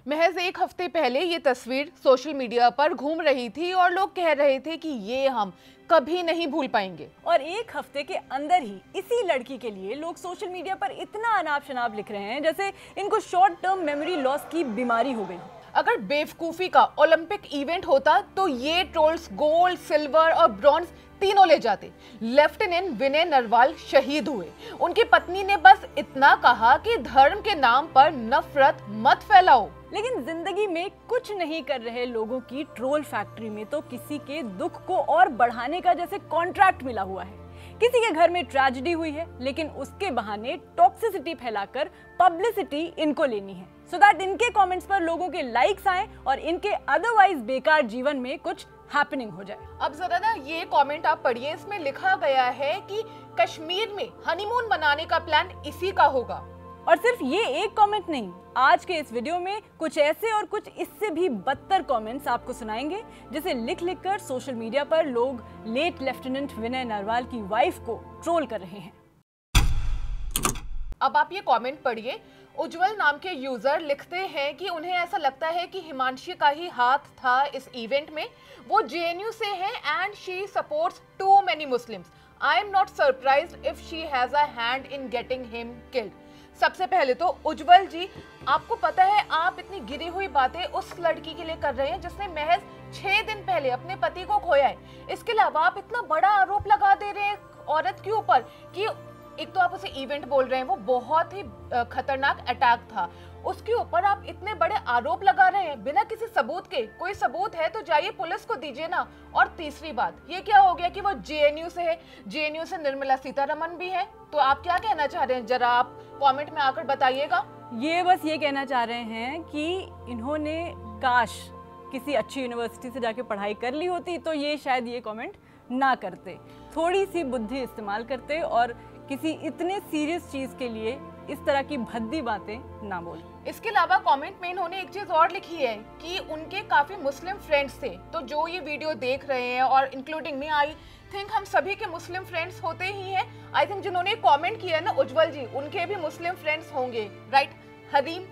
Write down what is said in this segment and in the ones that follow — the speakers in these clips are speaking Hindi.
महज एक हफ्ते पहले ये तस्वीर सोशल मीडिया पर घूम रही थी और लोग कह रहे थे कि ये हम कभी नहीं भूल पाएंगे। और एक हफ्ते के अंदर ही इसी लड़की के लिए लोग सोशल मीडिया पर इतना अनाप शनाप लिख रहे हैं जैसे इनको शॉर्ट टर्म मेमोरी लॉस की बीमारी हो गई। अगर बेवकूफी का ओलंपिक इवेंट होता तो ये ट्रोल्स गोल्ड, सिल्वर और ब्रॉन्ज तीनों ले जाते। लेफ्टिनेंट विनय नरवाल शहीद हुए। उनकी पत्नी ने बस इतना कहा कि धर्म के नाम पर नफरत मत फैलाओ। लेकिन जिंदगी में कुछ नहीं कर रहे लोगों की ट्रोल फैक्ट्री में तो किसी के दुख को और बढ़ाने का जैसे कॉन्ट्रैक्ट मिला हुआ है। किसी के घर में ट्रेजेडी हुई है लेकिन उसके बहाने टॉक्सिसिटी फैलाकर पब्लिसिटी इनको लेनी है सो दैट इनके कमेंट्स पर लोगों के लाइक्स आए और इनके अदरवाइज बेकार जीवन में कुछ हैपनिंग हो जाए। अब जरा ना ये कमेंट आप पढ़िए। इसमें लिखा गया है कि कश्मीर में हनीमून मनाने का प्लान इसी का होगा। और सिर्फ ये एक कमेंट नहीं, आज के इस वीडियो में कुछ ऐसे और कुछ इससे भी बदतर कमेंट्स आपको सुनाएंगे जिसे लिख लिख कर सोशल मीडिया पर लोग लेट लेफ्टिनेंट विनय नरवाल की वाइफ को ट्रोल कर रहे हैं। अब आप ये कमेंट पढ़िए। उज्जवल नाम के यूजर लिखते हैं कि उन्हें ऐसा लगता है कि हिमांशी का ही हाथ था इस इवेंट में। वो जेएनयू से है and she supports too many Muslims. I am not surprised if she has a hand in getting him killed. सबसे पहले तो उज्जवल जी, आपको पता है आप इतनी गिरी हुई बातें उस लड़की के लिए कर रहे हैं जिसने महज 6 दिन पहले अपने पति को खोया है। इसके अलावा आप इतना बड़ा आरोप लगा दे रहे हैं औरत के ऊपर कि एक तो आप उसे इवेंट बोल रहे हैं, वो बहुत ही खतरनाक अटैक था, उसके ऊपर आप इतने बड़े आरोप लगा रहे हैं बिना किसी सबूत के। कोई सबूत है तो जाइए पुलिस को दीजिए ना। और तीसरी बात, ये क्या हो गया कि वो जेएनयू से है, जेएनयू से निर्मला सीतारमण भी है, तो आप क्या कहना चाह रहे हैं जरा आप कमेंट में आकर बताइएगा। ये बस ये कहना चाह रहे हैं कि इन्होंने काश किसी अच्छी यूनिवर्सिटी से जाके पढ़ाई कर ली होती तो ये शायद ये कमेंट ना करते, थोड़ी सी बुद्धि इस्तेमाल करते और किसी इतने सीरियस चीज के लिए इस तरह की भद्दी बातें ना बोल। इसके अलावा कमेंट में इन्होंने एक चीज और लिखी है कि उनके काफी मुस्लिम फ्रेंड्स थे, तो जो ये वीडियो देख रहे हैं और इंक्लूडिंग मी, आई थिंक हम सभी के मुस्लिम फ्रेंड्स होते ही हैं। आई थिंक जिन्होंने कमेंट किया है ना उज्जवल जी, उनके भी मुस्लिम फ्रेंड्स होंगे, राइट हरीम?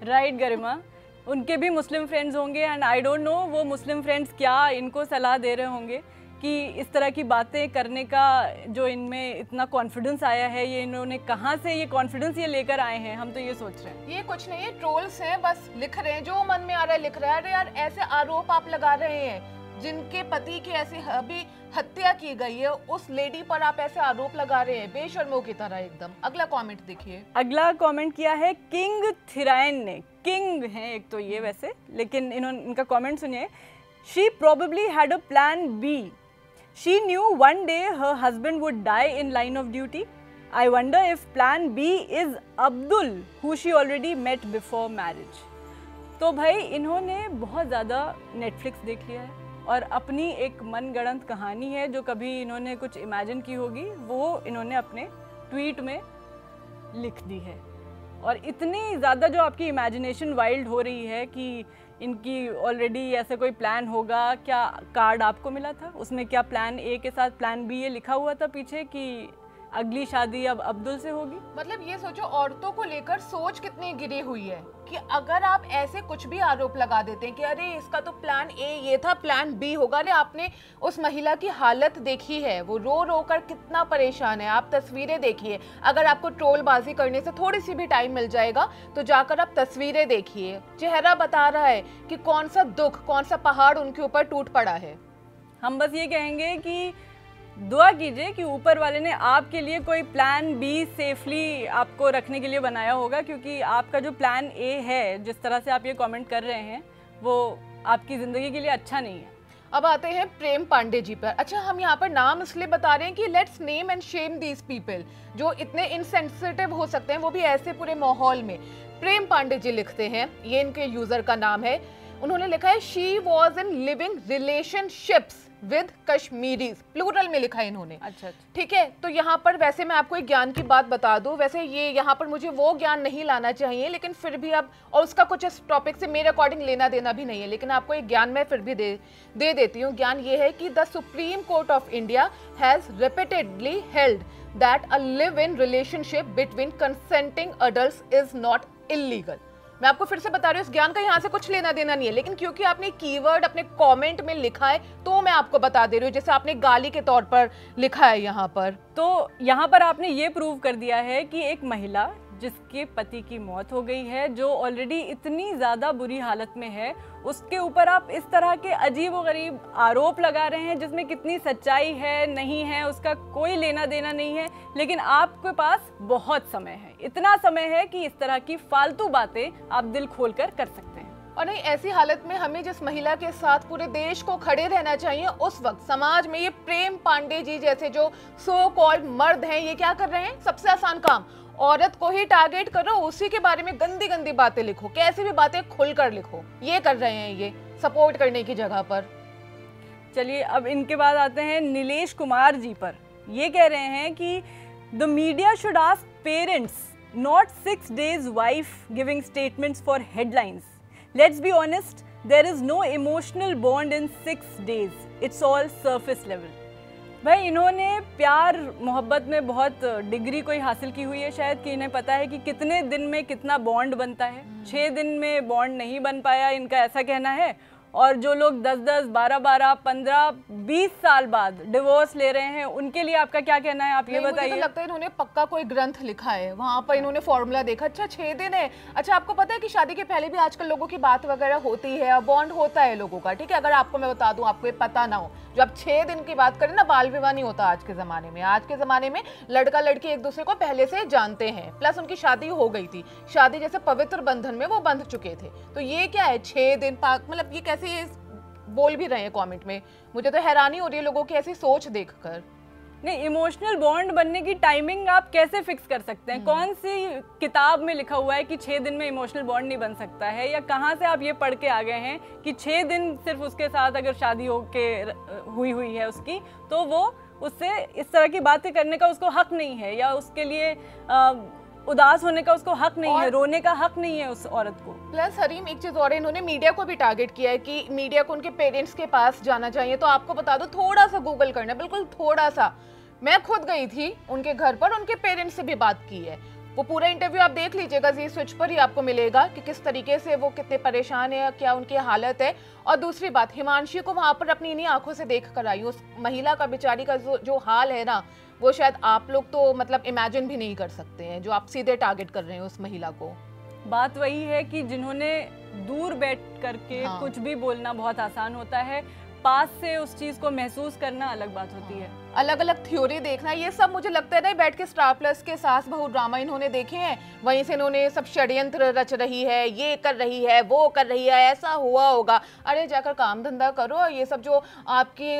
राइट गरिमा, उनके भी मुस्लिम फ्रेंड्स होंगे एंड आई डोंट नो वो मुस्लिम फ्रेंड्स क्या इनको सलाह दे रहे होंगे कि इस तरह की बातें करने का जो इनमें इतना कॉन्फिडेंस आया है, ये इन्होंने कहाँ से ये कॉन्फिडेंस ये लेकर आए हैं, हम तो ये सोच रहे हैं। ये कुछ नहीं है, ट्रोल्स हैं, बस लिख रहे हैं जो मन में आ रहा है लिख रहा है। अरे यार, ऐसे आरोप आप लगा रहे हैं, जिनके पति की ऐसी अभी हत्या की गई है उस लेडी पर आप ऐसे आरोप लगा रहे हैं बेशर्मों की तरह एकदम। अगला कमेंट देखिए। अगला कमेंट किया है किंग थिराइन ने। किंग है एक तो ये वैसे, लेकिन इनका कमेंट सुनिए। She probably had a plan B. She knew one day her husband would die in line of duty. I wonder if plan B is Abdul, who she already met before marriage. तो भाई इन्होंने बहुत ज़्यादा नेटफ्लिक्स देख लिया है और अपनी एक मनगढ़ंत कहानी है जो कभी इन्होंने कुछ इमेजिन की होगी वो इन्होंने अपने ट्वीट में लिख दी है। और इतनी ज़्यादा जो आपकी इमेजिनेशन वाइल्ड हो रही है कि इनकी ऑलरेडी ऐसा कोई प्लान होगा। क्या कार्ड आपको मिला था, उसमें क्या प्लान ए के साथ प्लान बी ये लिखा हुआ था पीछे कि अगली शादी अब अब्दुल से होगी? मतलब ये सोचो औरतों को लेकर सोच कितनी गिरी हुई है कि अगर आप ऐसे कुछ भी आरोप लगा देते हैं कि अरे इसका तो प्लान ए ये था, प्लान बी होगा। अरे आपने उस महिला की हालत देखी है, वो रो रो कर कितना परेशान है, आप तस्वीरें देखिए। अगर आपको ट्रोलबाजी करने से थोड़ी सी भी टाइम मिल जाएगा तो जाकर आप तस्वीरें देखिए। चेहरा बता रहा है कि कौन सा दुख, कौन सा पहाड़ उनके ऊपर टूट पड़ा है। हम बस ये कहेंगे कि दुआ कीजिए कि ऊपर वाले ने आपके लिए कोई प्लान बी सेफली आपको रखने के लिए बनाया होगा, क्योंकि आपका जो प्लान ए है, जिस तरह से आप ये कमेंट कर रहे हैं, वो आपकी ज़िंदगी के लिए अच्छा नहीं है। अब आते हैं प्रेम पांडे जी पर। अच्छा, हम यहाँ पर नाम इसलिए बता रहे हैं कि let's name and Shem these people जो इतने इनसेंसिटिव हो सकते हैं, वो भी ऐसे पूरे माहौल में। प्रेम पांडे जी लिखते हैं, ये इनके यूजर का नाम है, उन्होंने लिखा है she was in living relationships with Kashmiris, plural में लिखा है इन्होंने। अच्छा, ठीक है। तो यहाँ पर वैसे मैं आपको एक ज्ञान की बात बता दूं, वैसे ये यहाँ पर मुझे वो ज्ञान नहीं लाना चाहिए, लेकिन फिर भी अब, और उसका कुछ इस टॉपिक से मेरे अकॉर्डिंग लेना देना भी नहीं है, लेकिन आपको एक ज्ञान मैं फिर भी दे देती हूँ। ज्ञान ये है कि the supreme court of India has repeatedly held that a live in relationship between consenting adults is not illegal. मैं आपको फिर से बता रही हूँ, इस ज्ञान का यहाँ से कुछ लेना देना नहीं है, लेकिन क्योंकि आपने कीवर्ड अपने कमेंट में लिखा है तो मैं आपको बता दे रही हूँ, जैसे आपने गाली के तौर पर लिखा है यहाँ पर। तो यहाँ पर आपने ये प्रूव कर दिया है कि एक महिला जिसके पति की मौत हो गई है, जो ऑलरेडी इतनी ज़्यादा बुरी हालत में है, उसके ऊपर आप इस तरह के अजीब व गरीब आरोप लगा रहे हैं जिसमें कितनी सच्चाई है नहीं है उसका कोई लेना देना नहीं है, लेकिन आपके पास बहुत समय है, इतना समय है कि इस तरह की फालतू बातें आप दिल खोलकर कर सकते हैं। और नहीं, ऐसी हालत में हमें जिस महिला के साथ पूरे देश को खड़े रहना चाहिए, उस वक्त समाज में ये प्रेम पांडे जी जैसे जो सो कॉल्ड मर्द हैं, ये क्या कर रहे हैं? सबसे आसान काम, औरत को ही टारगेट करो, उसी के बारे में गंदी गंदी बातें लिखो, कैसी भी बातें खुलकर लिखो, ये कर रहे हैं ये सपोर्ट करने की जगह पर। चलिए अब इनके बाद आते हैं नीलेश कुमार जी पर। ये कह रहे हैं कि the media should ask parents, not 6 days wife giving statements for headlines. Let's be honest, there is no emotional bond in 6 days, it's all surface level. भाई इन्होंने प्यार मोहब्बत में बहुत डिग्री कोई हासिल की हुई है शायद, कि इन्हें पता है कि कितने दिन में कितना बॉन्ड बनता है। 6 दिन में बॉन्ड नहीं बन पाया, इनका ऐसा कहना है। और जो लोग 10-10, 12-12, 15, 20 साल बाद डिवोर्स ले रहे हैं, उनके लिए आपका क्या कहना है? आप ये बताइए। मुझे तो लगता है इन्होंने पक्का कोई ग्रंथ लिखा है, वहां पर इन्होंने फॉर्मूला देखा, अच्छा 6 दिन है। अच्छा आपको पता है कि शादी के पहले भी आजकल लोगों की बात वगैरह होती है, बॉन्ड होता है लोगों का, ठीक है। अगर आपको मैं बता दूं, आपको ये पता ना हो, जो आप 6 दिन की बात करें ना, बाल विवाह नहीं होता आज के जमाने में। आज के जमाने में लड़का लड़की एक दूसरे को पहले से जानते हैं, प्लस उनकी शादी हो गई थी, शादी जैसे पवित्र बंधन में वो बंध चुके थे। तो ये क्या है 6 दिन, मतलब ये कैसे ये बोल भी रहे हैं कमेंट में? मुझे तो हैरानी हो रही है लोगों की ऐसी सोच देखकर। नहीं, इमोशनल बॉन्ड बनने की टाइमिंग आप कैसे फिक्स कर सकते हैं? कौन सी किताब में लिखा हुआ है कि 6 दिन में इमोशनल बॉन्ड नहीं बन सकता है? या कहाँ से आप ये पढ़ के आ गए हैं कि 6 दिन सिर्फ उसके साथ अगर शादी हुई है उसकी, तो वो उससे इस तरह की बातें करने का उसको हक नहीं है, या उसके लिए उदास होने का उसको हक नहीं है, रोने का हक नहीं है उस औरत को। प्लस हरीम एक चीज और, इन्होंने मीडिया को भी टारगेट किया है कि मीडिया को उनके पेरेंट्स के पास जाना चाहिए। तो आपको बता दो, थोड़ा सा गूगल करना, बिल्कुल थोड़ा सा। मैं खुद गई थी उनके घर पर, उनके पेरेंट्स से भी बात की है। वो पूरा इंटरव्यू आप देख लीजिएगा, जी स्विच पर ही आपको मिलेगा कि किस तरीके से वो कितने परेशान है, क्या उनकी हालत है। और दूसरी बात, हिमांशी को वहां पर अपनी इन्हीं आंखों से देख कर आई, उस महिला का बेचारी का जो हाल है ना, वो शायद आप लोग तो मतलब इमेजिन भी नहीं कर सकते हैं, जो आप सीधे टारगेट कर रहे हैं उस महिला को। बात वही है कि जिन्होंने दूर बैठ करके कुछ भी बोलना बहुत आसान होता है, पास से उस चीज को महसूस करना अलग बात होती है। अलग अलग थ्योरी देखना, ये सब मुझे लगता है ना बैठ के स्टार प्लस के सास बहू ड्रामा इन्होंने देखे हैं, वहीं से इन्होंने सब षड्यंत्र रच रही है, ये कर रही है, वो कर रही है, ऐसा हुआ होगा। अरे जाकर काम धंधा करो। ये सब जो आपकी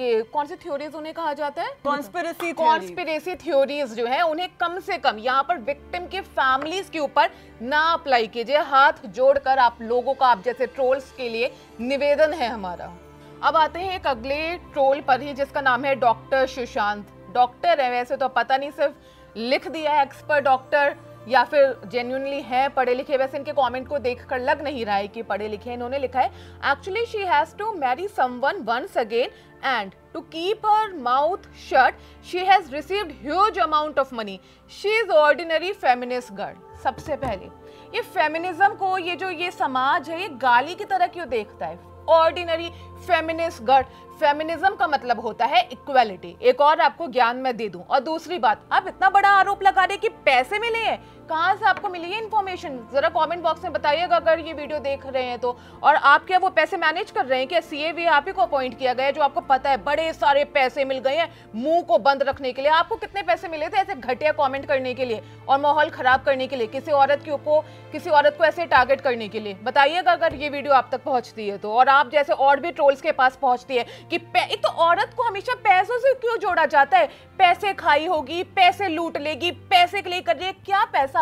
ये कौन सी थ्योरीज उन्हें कहा जाता है, कॉन्स्पिरेसी थ्योरीज जो है, उन्हें कम से कम यहाँ पर विक्टिम के फैमिलीज के ऊपर ना अप्लाई कीजिए। हाथ जोड़कर आप लोगों का, आप जैसे ट्रोल्स के लिए निवेदन है हमारा। अब आते हैं एक अगले ट्रोल पर ही, जिसका नाम है डॉक्टर सुशांत। डॉक्टर है वैसे तो, पता नहीं सिर्फ लिख दिया है एक्सपर्ट डॉक्टर या फिर जेन्युइनली है पढ़े लिखे। वैसे इनके कमेंट को देखकर लग नहीं रहा है कि पढ़े लिखे। इन्होंने लिखा है, actually she has to marry someone once again and to keep her mouth shut she has received huge amount of money, she is ordinary feminist girl. सबसे पहले ये फेमिनिज्म को, ये जो ये समाज है, ये गाली की तरह क्यों देखता है? ऑर्डिनरी फेमिनिस्ट गर्ल, फेमिनिज्म का मतलब होता है इक्वालिटी। एक और आपको ज्ञान मैं दे दूं। और दूसरी बात, आप इतना बड़ा आरोप लगा रहे कि पैसे मिले हैं, कहां से आपको मिली है इन्फॉर्मेशन? जरा कमेंट बॉक्स में बताइएगा अगर ये वीडियो देख रहे हैं तो। और आप क्या वो पैसे मैनेज कर रहे हैं क्या? सीए आप ही को अपॉइंट किया गया है, जो आपको पता है बड़े सारे पैसे मिल गए हैं मुंह को बंद रखने के लिए। आपको कितने पैसे मिले थे ऐसे घटिया कमेंट करने के लिए और माहौल खराब करने के लिए, किसी औरत को ऐसे टारगेट करने के लिए? बताइएगा अगर ये वीडियो आप तक पहुंचती है तो, और आप जैसे और भी ट्रोल्स के पास पहुंचती है कि एक तो औरत को हमेशा पैसों से क्यों जोड़ा जाता है? पैसे खाई होगी, पैसे लूट लेगी, पैसे के लिए कर रही है। क्या पैसा?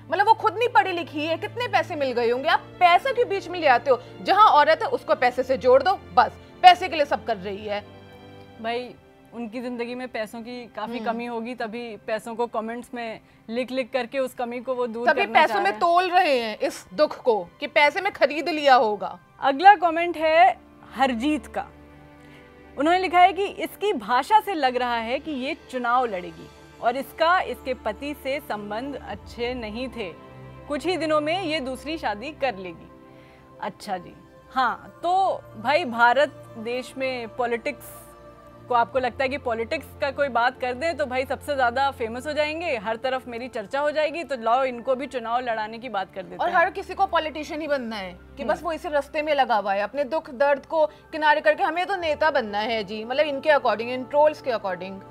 मतलब वो खुद नहीं पढ़ी लिखी है, कितने पैसे मिल गए होंगे? आप पैसे के बीच में ले आते हो। जहां औरत है उसको पैसे से जोड़ दो, बस पैसे के लिए सब कर रही है। भाई उनकी जिंदगी में पैसों की काफी कमी होगी, तभी पैसों को कमेंट्स में लिख लिख करके उस कमी को वो दूर करना चाह रहे हैं। तभी पैसों में तोल रहे हैं इस दुख को कि पैसे में खरीद लिया होगा। अगला कमेंट है हरजीत का। उन्होंने लिखा है कि इसकी भाषा से लग रहा है कि ये चुनाव लड़ेगी और इसके पति से संबंध अच्छे नहीं थे। कुछ ही दिनों में ये दूसरी शादी कर लेगी। अच्छा जी, हाँ, तो भाई भारत देश में पॉलिटिक्स को आपको लगता है कि पॉलिटिक्स का कोई बात कर दें तो भाई सबसे ज़्यादा फेमस हो जाएंगे, हर तरफ मेरी चर्चा हो जाएगी, तो लाओ इनको भी चुनाव लड़ाने की बात कर देते और हैं। हर किसी को पॉलिटिशियन ही बनना है कि बस वो इसी रास्ते में लगा हुआ है, अपने दुख दर्द को किनारे करके हमें तो नेता बनना है जी, मतलब इनके अकॉर्डिंग, इन ट्रोल्स के अकॉर्डिंग।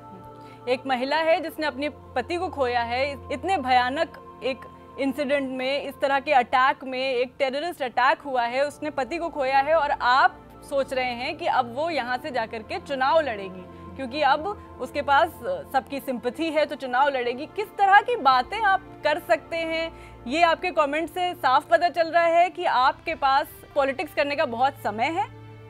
एक महिला है जिसने अपने पति को खोया है, इतने भयानक एक इंसिडेंट में, इस तरह के अटैक में, एक टेररिस्ट अटैक हुआ है, उसने पति को खोया है और आप सोच रहे हैं कि अब वो यहाँ से जाकर के चुनाव लड़ेगी क्योंकि अब उसके पास सबकी सिंपैथी है तो चुनाव लड़ेगी। किस तरह की बातें आप कर सकते हैं, ये आपके कमेंट से साफ पता चल रहा है कि आपके पास पॉलिटिक्स करने का बहुत समय है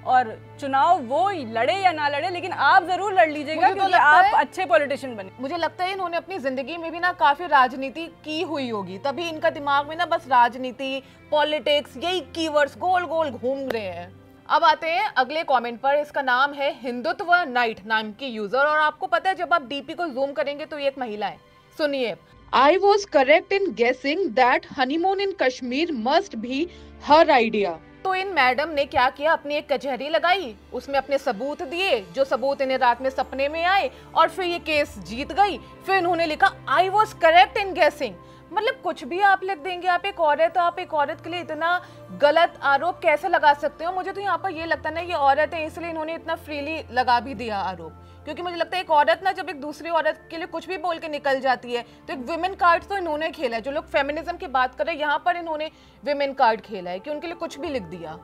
और चुनाव वो लड़े या ना लड़े लेकिन आप जरूर लड़ लीजिएगा क्योंकि आप अच्छे पॉलिटिशियन बने। मुझे लगता है इन्होंने अपनी जिंदगी में भी ना काफी राजनीति की हुई होगी, तभी इनका दिमाग में ना बस राजनीति, पॉलिटिक्स, यही कीवर्ड्स गोल गोल घूम रहे हैं। अब आते हैं अगले कमेंट पर। इसका नाम है हिंदुत्व नाइट नाम की यूजर, और आपको पता है जब आप डीपी को जूम करेंगे तो ये एक महिला है। सुनिए, I was correct in guessing that honeymoon in Kashmir must be her idea. तो इन मैडम ने क्या किया, अपनी एक कचहरी लगाई, उसमें अपने सबूत दिए, जो सबूत इन्हें रात में सपने में आए, और फिर ये केस जीत गई। फिर इन्होंने लिखा आई वॉज करेक्ट इन गेसिंग। मतलब कुछ भी आप लिख देंगे, आप एक औरत हो, आप एक औरत के लिए इतना गलत आरोप कैसे लगा सकते हो। मुझे तो यहाँ पर ये लगता है ना ये औरत है इसलिए इन्होंने इतना फ्रीली लगा भी दिया आरोप, क्योंकि मुझे लगता है एक औरत ना जब एक दूसरी औरत के लिए कुछ भी बोल के निकल जाती है तो एक विमेन कार्ड तो इन्होंने खेला है। जो लोग फेमिनिज्म की बात कर रहे हैं यहाँ पर इन्होंने विमेन कार्ड खेला है कि उनके लिए कुछ भी लिख दिया।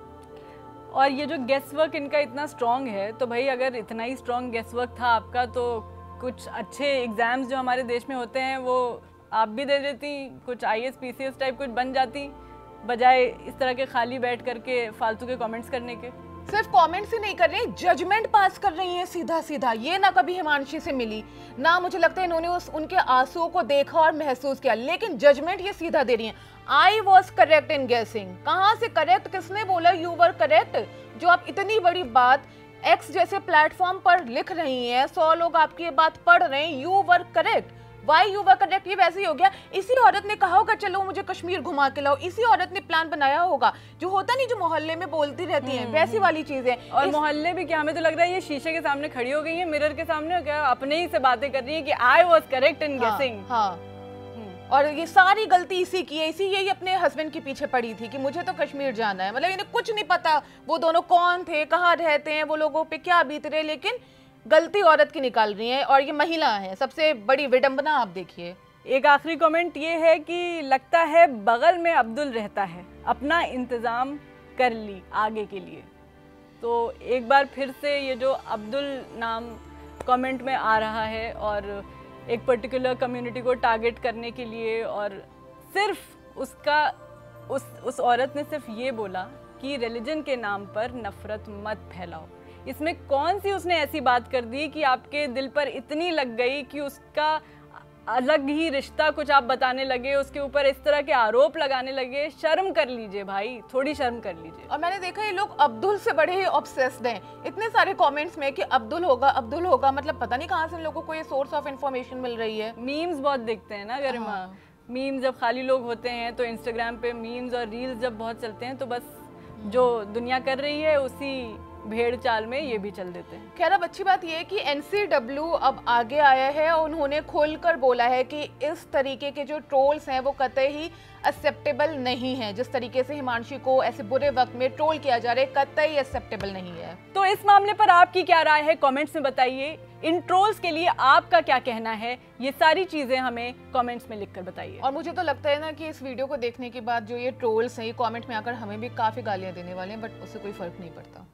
और ये जो गेस वर्क इनका इतना स्ट्रॉन्ग है, तो भाई अगर इतना ही स्ट्रॉन्ग गेस वर्क था आपका तो कुछ अच्छे एग्जाम्स जो हमारे देश में होते हैं वो आप भी दे देती, कुछ IAS PCS टाइप कुछ बन जाती, बजाय इस तरह के खाली बैठ करके फालतू के कमेंट्स करने के। सिर्फ कमेंट्स ही नहीं कर रही, जजमेंट पास कर रही हैं सीधा सीधा। ये ना कभी हिमांशी से मिली ना, मुझे लगता है इन्होंने उनके आंसुओं को देखा और महसूस किया, लेकिन जजमेंट ये सीधा दे रही हैं। आई वॉज करेक्ट इन गेसिंग। कहाँ से करेक्ट, किसने बोला यू वर करेक्ट? जो आप इतनी बड़ी बात एक्स जैसे प्लेटफॉर्म पर लिख रही हैं, 100 लोग आपकी ये बात पढ़ रहे हैं, you were correct. Why you were correct, ये वैसे ही हो गया। इसी औरत ने कहा होगा चलो मुझे कश्मीर घुमा के लाओ, इसी औरत ने प्लान बनाया होगा। जो होता नहीं, जो मोहल्ले में बोलती रहती हैं, वैसी वाली चीज है। और मोहल्ले भी क्या, हमें तो लग रहा है ये शीशे के सामने खड़ी हो गई है, मिरर के सामने, क्या अपने ही से बातें कर रही है कि आई वॉज करेक्ट इन गेसिंग। हाँ, और ये सारी गलती इसी की है, इसी यही अपने हस्बैंड के पीछे पड़ी थी कि मुझे तो कश्मीर जाना है। मतलब इन्हें कुछ नहीं पता वो दोनों कौन थे, कहाँ रहते हैं, वो लोगों पे क्या बीत रहे, लेकिन गलती औरत की निकाल रही है। और ये महिला है, सबसे बड़ी विडंबना। आप देखिए, एक आखिरी कमेंट ये है कि लगता है बगल में अब्दुल रहता है, अपना इंतज़ाम कर ली आगे के लिए। तो एक बार फिर से ये जो अब्दुल नाम कमेंट में आ रहा है और एक पर्टिकुलर कम्युनिटी को टारगेट करने के लिए, और सिर्फ उस औरत ने सिर्फ ये बोला कि रिलीजन के नाम पर नफरत मत फैलाओ। इसमें कौन सी उसने ऐसी बात कर दी कि आपके दिल पर इतनी लग गई कि उसका अलग ही रिश्ता कुछ आप बताने लगे, उसके ऊपर इस तरह के आरोप लगाने लगे। शर्म कर लीजिए भाई, थोड़ी शर्म कर लीजिए। और मैंने देखा ये लोग अब्दुल से बड़े ही ऑब्सेस्ड हैं, इतने सारे कमेंट्स में कि अब्दुल होगा अब्दुल होगा। मतलब पता नहीं कहाँ से इन लोगों को ये सोर्स ऑफ इंफॉर्मेशन मिल रही है। मीम्स बहुत देखते हैं ना गरिमा। मीम्स जब खाली लोग होते हैं तो इंस्टाग्राम पे मीम्स और रील्स जब बहुत चलते हैं तो बस जो दुनिया कर रही है उसी भेड़ चाल में ये भी चल देते हैं। खैर, अब अच्छी बात यह है कि NCW अब आगे आया है और उन्होंने खोलकर बोला है कि इस तरीके के जो ट्रोल्स हैं वो कतई ही एक्सेप्टेबल नहीं है। जिस तरीके से हिमांशी को ऐसे बुरे वक्त में ट्रोल किया जा रहा है, कतई एक्सेप्टेबल नहीं है। तो इस मामले पर आपकी क्या राय है, कमेंट्स में बताइए। इन ट्रोल्स के लिए आपका क्या कहना है, ये सारी चीजें हमें कमेंट्स में लिखकर बताइए। और मुझे तो लगता है ना कि इस वीडियो को देखने के बाद जो ये ट्रोल्स हैं, ये कमेंट में आकर हमें भी काफी गालियां देने वाले हैं, बट उससे कोई फर्क नहीं पड़ता।